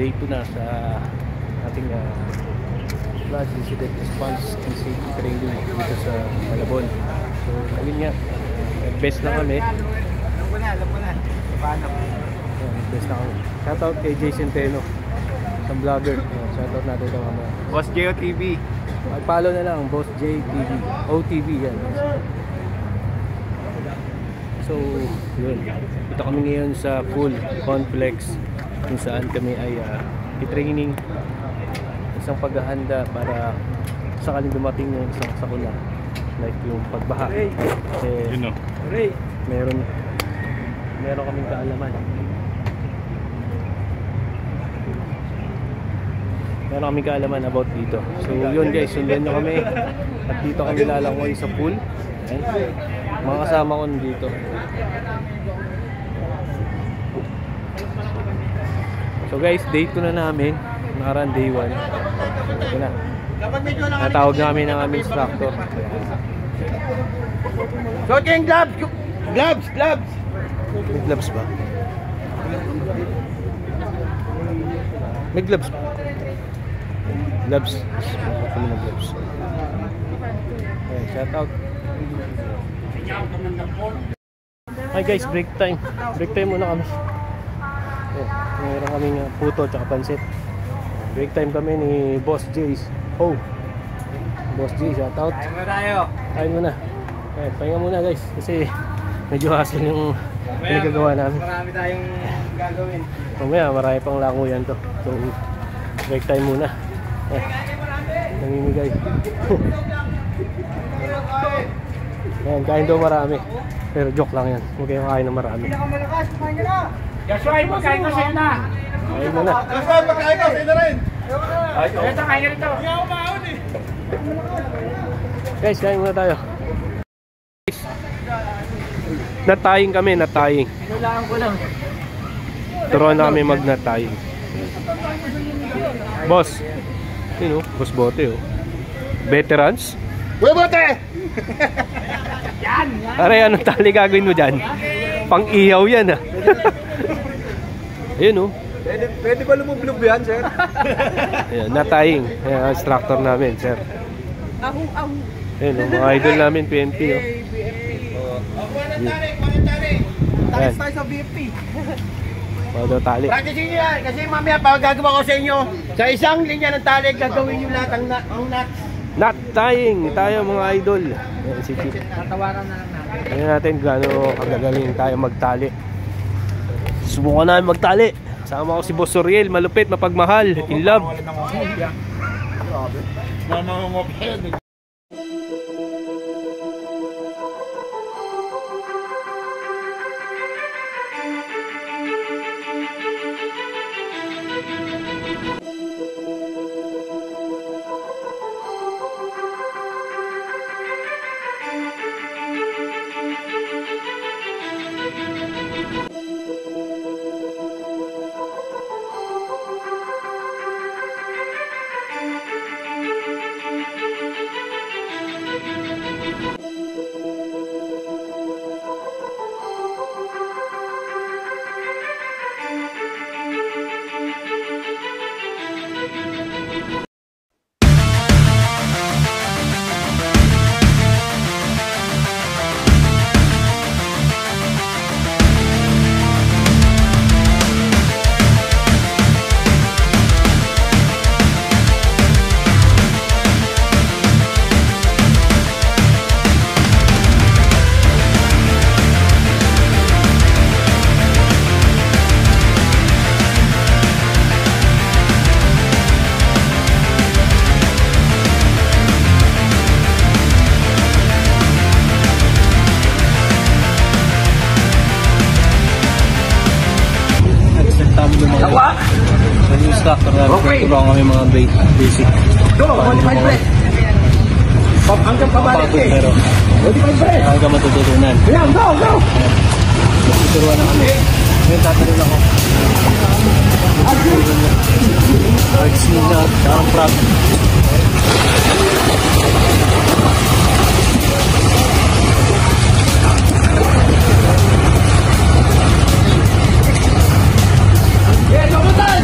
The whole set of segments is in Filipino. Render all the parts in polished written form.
day 2 na sa ating flood incident response and safety training dito sa Malabon. So ayun nga, best na kami. Alam ko na paano. Best na kami. Shoutout kay Jay Centeno, isang vlogger. Shoutout natin ito mga Boss J TV. mag-follow na lang, Boss J TV, OTV yan. So yun, ito kami ngayon sa full complex kung saan kami ay i-training, isang paghahanda para sakaling dumating yung isang sakuna like yung pagbaha. Meron kaming kaalaman. Meron kaming kaalaman about dito. So yun guys, sundan nyo kami at dito kami lalangoy sa pool. Mga kasama ko dito. So guys, day 2 na namin. Nakaraan day 1. Ito na. Natawag namin ng aming instructor. Shooting gloves! Gloves! May gloves ba? May gloves ba? Gloves. Kami ng gloves. Okay, shout out. Hi guys, break time. Break time muna kami. Mayroon kaming puto at pansit. Break time kami ni Boss Jace. Oh, Boss Jace, shout out. Kain mo tayo. Kain muna. Okay, pahinga muna guys. Kasi medyo hassle yung pinagagawa namin. Marami tayong gagawin. Mamaya marami pang languyan to. So break time muna. Namimigay. Ayan, kain daw marami. Pero joke lang yan. Huwag kayong kain na marami. Pinakamalakas, kumain ka na. Joshua, magkain ka sa na. Kain mo na. Joshua, magkain ka sa rin. Ito, kain ka rito. Hindi ako maahon eh. Guys, kain muna tayo. Nataying kami, nataying. Kailangan ko lang. Turuan na kami mag-nataying. Boss. Yun o, Boss Bote o. Veterans? Uy, Bote! Yan! Aray, anong tali gagawin mo dyan? Pang-ihaw yan ah. Ayun o. Pwede ba lumublob yan, sir? Ayan, nataying. Ayan, instructor namin, sir. Ahu. Ayun o, mga idol namin, PNP o. Talis tayo sa BFP. Mga daw tali. Practicing nyo yan, kasi mamaya pa gagawa ko sa inyo. Sa isang linya ng tali, gagawin nyo lahat ang nuts. Not tying tayo mga idol. Ayan, si Chief. Tatawaran na lang natin. Ayan natin gaano kagagaling tayo magtali. Subukan namin magtali. Sama ko si Boss Soriel, malupit, mapagmahal, in love. Instructor na turuan kami mga basic. Hanggang pabalik eh. Pero hanggang matututunan. Go! Turuan na kami. Ngayon tatanong ako. Artsina, parang prop. Yeah, kamutan!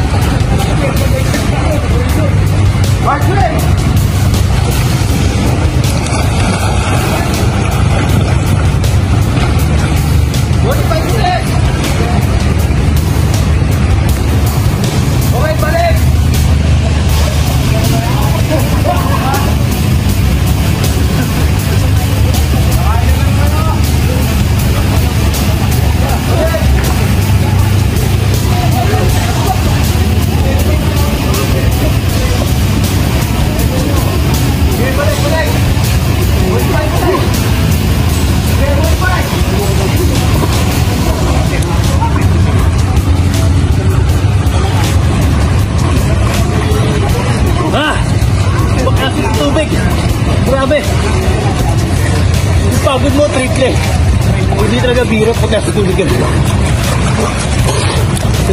eh. Yung pagod mo, triple. Hindi talaga biro pag nasa tulog yan.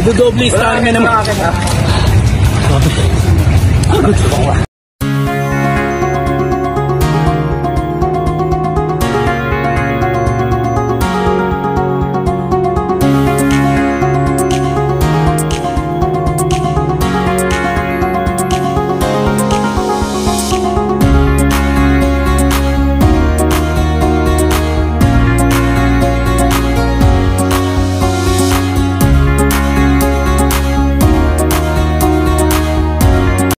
Dodoble star naman naman.